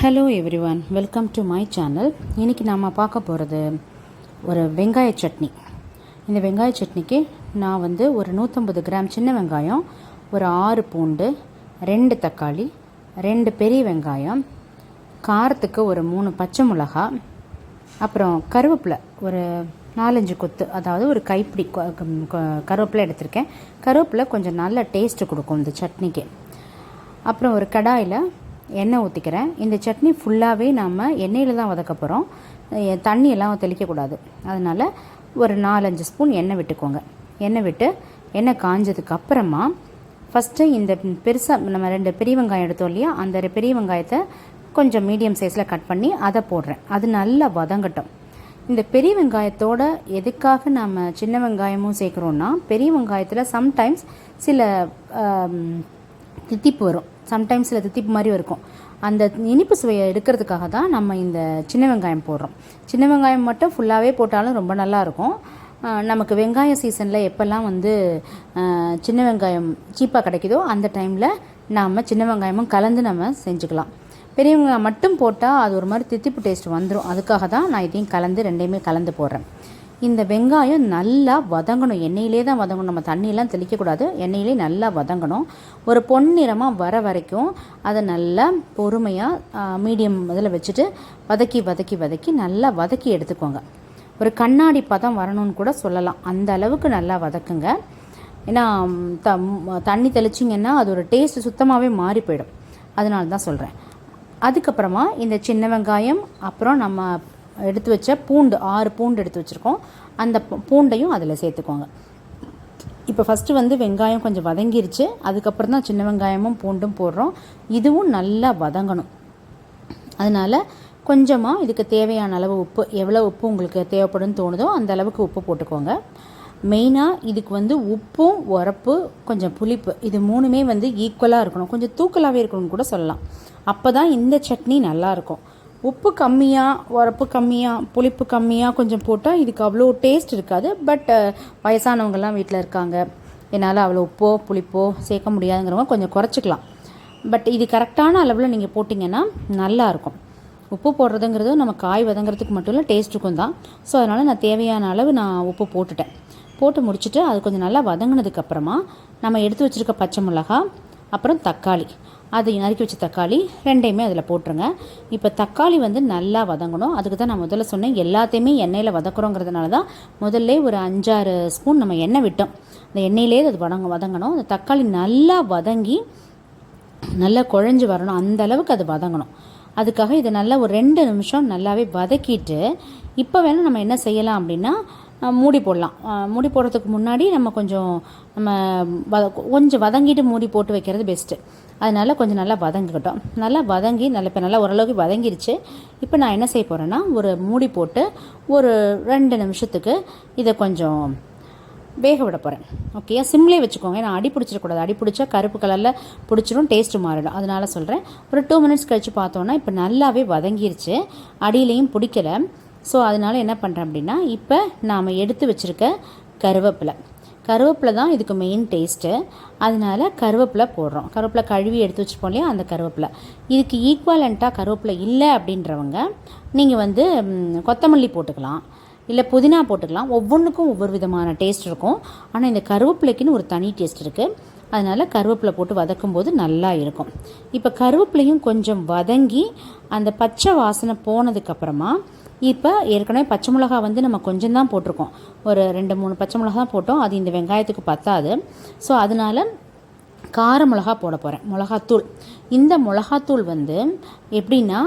Hello everyone, welcome to my channel. இன்றைக்கி நாம் பார்க்க போகிறது ஒரு வெங்காய சட்னி. இந்த வெங்காய சட்னிக்கு நான் ஒரு 150 கிராம் சின்ன வெங்காயம், ஒரு 6 பூண்டு, 2 தக்காளி, 2 பெரிய வெங்காயம், காரத்துக்கு ஒரு 3 பச்சை மிளகா, அப்புறம் கருவேப்பிலை ஒரு 4-5 கொத்து, அதாவது ஒரு கைப்பிடி கருவேப்பிலை எடுத்திருக்கேன். கருவேப்பிலை கொஞ்சம் நல்ல டேஸ்ட்டு கொடுக்கும் இந்த சட்னிக்கு. அப்புறம் ஒரு கடாயில் எண்ணெய் ஊற்றிக்கிறேன். இந்த சட்னி ஃபுல்லாகவே நாம் எண்ணெயில் தான் வதக்க போகிறோம். தண்ணியெல்லாம் தெளிக்கக்கூடாது. அதனால் ஒரு 4-5 ஸ்பூன் எண்ணெய் விட்டுக்கோங்க. எண்ணெய் விட்டு எண்ணெய் காஞ்சதுக்கு அப்புறமா ஃபஸ்ட்டு இந்த பெருசாக நம்ம 2 பெரிய வெங்காயம் எடுத்தோம் இல்லையா, அந்த பெரிய வெங்காயத்தை கொஞ்சம் மீடியம் சைஸில் கட் பண்ணி அதை போடுறேன். அது நல்லா வதங்கட்டும். இந்த பெரிய வெங்காயத்தோட எதுக்காக நாம் சின்ன வெங்காயமும் சேர்க்குறோன்னா, பெரிய வெங்காயத்தில் சம்டைம்ஸ் சில தித்திப்பு வரும், சம்டைம்ஸ் சில தித்திப்பு மாதிரி இருக்கும். அந்த இனிப்பு சுவையை எடுக்கிறதுக்காக தான் நம்ம இந்த சின்ன வெங்காயம் போடுறோம். சின்ன வெங்காயம் மட்டும் ஃபுல்லாகவே போட்டாலும் ரொம்ப நல்லாயிருக்கும். நமக்கு வெங்காய சீசனில் எப்போல்லாம் சின்ன வெங்காயம் சீப்பாக கிடைக்குதோ அந்த டைமில் நாம் சின்ன வெங்காயமும் கலந்து நம்ம செஞ்சுக்கலாம். பெரிய வெங்காயம் மட்டும் போட்டால் அது ஒரு மாதிரி தித்திப்பு டேஸ்ட் வந்துடும். அதுக்காக தான் நான் இதையும் கலந்து ரெண்டையுமே கலந்து போடுறேன். இந்த வெங்காயம் நல்லா வதங்கணும். எண்ணெயிலே தான் வதங்கணும், நம்ம தண்ணியெல்லாம் தெளிக்கக்கூடாது. எண்ணெயிலே நல்லா வதங்கணும். ஒரு பொன்னிறமாக வர வரைக்கும் அதை நல்லா பொறுமையாக மீடியம் இதில் வச்சுட்டு வதக்கி வதக்கி வதக்கி நல்லா வதக்கி எடுத்துக்கோங்க. ஒரு கண்ணாடி பதம் வரணும்னு கூட சொல்லலாம். அந்த அளவுக்கு நல்லா வதக்குங்க. ஏன்னா தண்ணி தெளிச்சிங்கன்னா அது ஒரு டேஸ்ட் சுத்தமாகவே மாறி போயிடும். அதனால தான் சொல்கிறேன். அதுக்கப்புறமா இந்த சின்ன வெங்காயம், அப்புறம் நம்ம எடுத்து வச்ச பூண்டு 6 பூண்டு எடுத்து வச்சுருக்கோம், அந்த பூண்டையும் அதில் சேர்த்துக்கோங்க. இப்போ ஃபஸ்ட்டு வெங்காயம் கொஞ்சம் வதங்கிருச்சு. அதுக்கப்புறம் தான் சின்ன வெங்காயமும் பூண்டும் போடுறோம். இதுவும் நல்லா வதங்கணும். அதனால் கொஞ்சமாக இதுக்கு தேவையான அளவு உப்பு, எவ்வளோ உப்பு உங்களுக்கு தேவைப்படுன்னு தோணுதோ அந்த அளவுக்கு உப்பு போட்டுக்கோங்க. மெயினாக இதுக்கு உப்பும் உரப்பு கொஞ்சம் புளிப்பு, இது மூணுமே ஈக்குவலாக இருக்கணும். கொஞ்சம் தூக்கலாகவே இருக்கணும்னு கூட சொல்லலாம். அப்போ தான் இந்த சட்னி நல்லாயிருக்கும். உப்பு கம்மியாக, உரப்பு கம்மியாக, புளிப்பு கம்மியாக கொஞ்சம் போட்டால் இதுக்கு அவ்வளோ டேஸ்ட் இருக்காது. பட் வயசானவங்கள்லாம் வீட்டில் இருக்காங்க, என்னால் அவ்வளோ உப்போ புளிப்போ சேர்க்க முடியாதுங்கிறவங்க கொஞ்சம் குறைச்சிக்கலாம். பட் இது கரெக்டான அளவில் நீங்கள் போட்டிங்கன்னா நல்லாயிருக்கும். உப்பு போடுறதுங்கிறது நம்ம காய் வதங்கிறதுக்கு மட்டும் இல்லை, டேஸ்ட்டுக்கும் தான். ஸோ அதனால் நான் தேவையான அளவு நான் உப்பு போட்டுட்டேன். போட்டு முடிச்சுட்டு அது கொஞ்சம் நல்லா வதங்கினதுக்கப்புறமா நம்ம எடுத்து வச்சுருக்க பச்சை மிளகா, அப்புறம் தக்காளி, அது நறுக்கி வச்ச தக்காளி ரெண்டையுமே அதில் போட்டுருங்க. இப்போ தக்காளி நல்லா வதங்கணும். அதுக்கு தான் நான் முதல்ல சொன்னேன், எல்லாத்தையுமே எண்ணெயில் வதக்குறோங்கிறதுனால தான் முதல்ல ஒரு 5-6 ஸ்பூன் நம்ம எண்ணெய் விட்டோம். அந்த எண்ணெயிலே அது வதங்கணும். அந்த தக்காளி நல்லா வதங்கி நல்லா குழஞ்சி வரணும், அந்த அளவுக்கு அது வதங்கணும். அதுக்காக இதை நல்லா ஒரு 2 நிமிஷம் நல்லாவே வதக்கிட்டு இப்போ வேணால் நம்ம என்ன செய்யலாம் அப்படின்னா, மூடி போடலாம். மூடி போடுறதுக்கு முன்னாடி நம்ம கொஞ்சம் வதங்கிட்டு மூடி போட்டு வைக்கிறது பெஸ்ட்டு. அதனால் கொஞ்சம் நல்லா வதங்கிக்கிட்டோம். நல்லா வதங்கி இப்போ நல்லா ஓரளவுக்கு வதங்கிருச்சு. இப்போ நான் என்ன செய்ய போகிறேன்னா, ஒரு மூடி போட்டு ஒரு 2 நிமிஷத்துக்கு இதை கொஞ்சம் வேக விட போகிறேன். ஓகே, சிம்லேயே வச்சுக்கோங்க. ஏன்னா அடி பிடிச்சிடக்கூடாது. அடி பிடிச்சா கருப்பு கலரில் பிடிச்சிடும், டேஸ்ட்டு மாறிடும். அதனால் சொல்கிறேன். ஒரு 2 மினிட்ஸ் கழித்து பார்த்தோன்னா இப்போ நல்லாவே வதங்கிருச்சு, அடியிலையும் பிடிக்கலை. ஸோ அதனால் என்ன பண்ணுறேன் அப்படின்னா, இப்போ நாம் எடுத்து வச்சுருக்க கருவேப்பிலை தான் இதுக்கு மெயின் டேஸ்ட்டு. அதனால் கருவேப்பிலை போடுறோம். கருவேப்பிலை கழுவி எடுத்து வச்சுப்போம் இல்லையா, அந்த கருவேப்பிலை. இதுக்கு ஈக்குவலண்ட்டாக கருவேப்பிலை இல்லை அப்படின்றவங்க நீங்கள் கொத்தமல்லி போட்டுக்கலாம், இல்லை புதினா போட்டுக்கலாம். ஒவ்வொன்றுக்கும் ஒவ்வொரு விதமான டேஸ்ட் இருக்கும். ஆனால் இந்த கருவேப்பிலைக்குன்னு ஒரு தனி டேஸ்ட் இருக்குது. அதனால் கருவேப்பிலை போட்டு வதக்கும்போது நல்லா இருக்கும். இப்போ கருவேப்பிலையும் கொஞ்சம் வதங்கி அந்த பச்சை வாசனை போனதுக்கப்புறமா இப்போ ஏற்கனவே பச்சை மிளகா நம்ம கொஞ்சம் தான் போட்டிருக்கோம். ஒரு 2-3 பச்சை மிளகா தான் போட்டோம். அது இந்த வெங்காயத்துக்கு பத்தாது. ஸோ அதனால் கார மிளகா போட போகிறேன், மிளகாத்தூள். இந்த மிளகாத்தூள் எப்படின்னா,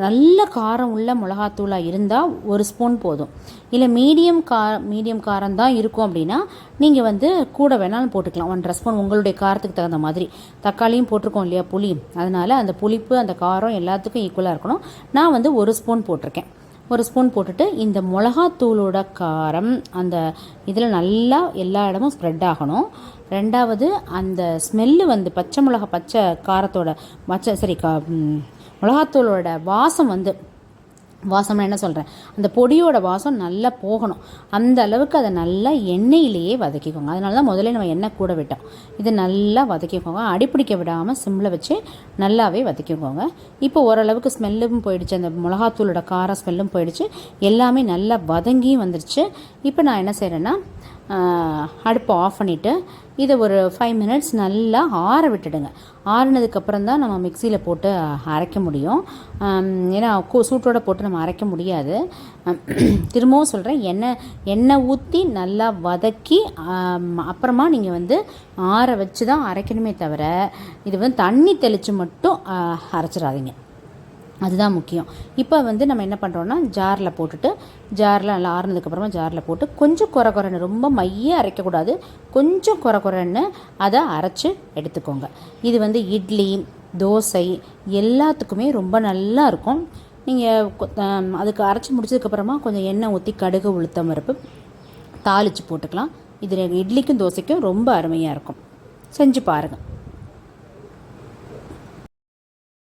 நல்ல காரம் உள்ள மிளகாத்தூளாக இருந்தால் 1 ஸ்பூன் போதும். இல்லை மீடியம் காரம் தான் இருக்கும் அப்படின்னா நீங்கள் கூட வேணாலும் போட்டுக்கலாம், 1.5 ஸ்பூன் உங்களுடைய காரத்துக்கு தகுந்த மாதிரி. தக்காளியும் போட்டிருக்கோம் இல்லையா, புளி. அதனால் அந்த புளிப்பு அந்த காரம் எல்லாத்துக்கும் ஈக்குவலாக இருக்கணும். நான் 1 ஸ்பூன் போட்டிருக்கேன். 1 ஸ்பூன் போட்டுட்டு இந்த மிளகாத்தூளோட காரம் அந்த இதில் நல்லா எல்லா இடமும் ஸ்ப்ரெட் ஆகணும். ரெண்டாவது அந்த ஸ்மெல்லு பச்சை காரத்தோட மிளகாத்தூளோட வாசம் வாசம்னா என்ன சொல்கிறேன், அந்த பொடியோட வாசம் நல்லா போகணும். அந்த அளவுக்கு அதை நல்லா எண்ணெயிலேயே வதக்கிக்கோங்க. அதனால தான் முதல்ல நம்ம எண்ணெய் கூட விட்டோம். இதை நல்லா வதக்கிக்கோங்க. அடிப்பிடிக்க விடாமல் சிம்மில் வச்சு நல்லாவே வதக்கிக்கோங்க. இப்போ ஓரளவுக்கு ஸ்மெல்லும் போயிடுச்சு, அந்த மிளகாத்தூளோட காரம் ஸ்மெல்லும் போயிடுச்சு, எல்லாமே நல்லா வதங்கியும் வந்துடுச்சு. இப்போ நான் என்ன செய்கிறேன்னா அடுப்பை ஆஃப் பண்ணிவிட்டு இதை ஒரு 5 மினிட்ஸ் நல்லா ஆற விட்டுடுங்க. ஆறினதுக்கப்புறம் தான் நம்ம மிக்சியில் போட்டு அரைக்க முடியும். ஏன்னா சூட்டோடு போட்டு நம்ம அரைக்க முடியாது. திரும்பவும் சொல்கிறேன், எண்ணெய் ஊற்றி நல்லா வதக்கி அப்புறமா நீங்கள் வந்து ஆற வச்சு தான் அரைக்கணுமே தவிர இது வந்து தண்ணி தெளித்து மட்டும் அரைச்சிடாதீங்க. அதுதான் முக்கியம். இப்போ வந்து நம்ம என்ன பண்ணுறோன்னா ஜாரில் போட்டுட்டு, ஜாரில் நல்லா ஆறுனதுக்கப்புறமா ஜாரில் போட்டு கொஞ்சம் குறைன்னு, ரொம்ப மைய அரைக்கக்கூடாது, கொஞ்சம் குறைன்னு அதை அரைச்சி எடுத்துக்கோங்க. இது வந்து இட்லி, தோசை எல்லாத்துக்குமே ரொம்ப நல்லா இருக்கும். நீங்கள் அதுக்கு அரைச்சி முடிச்சதுக்கப்புறமா கொஞ்சம் எண்ணெய் ஊற்றி கடுகு, உளுத்தம் பருப்பு தாளித்து போட்டுக்கலாம். இது இட்லிக்கும் தோசைக்கும் ரொம்ப அருமையாக இருக்கும். செஞ்சு பாருங்கள்.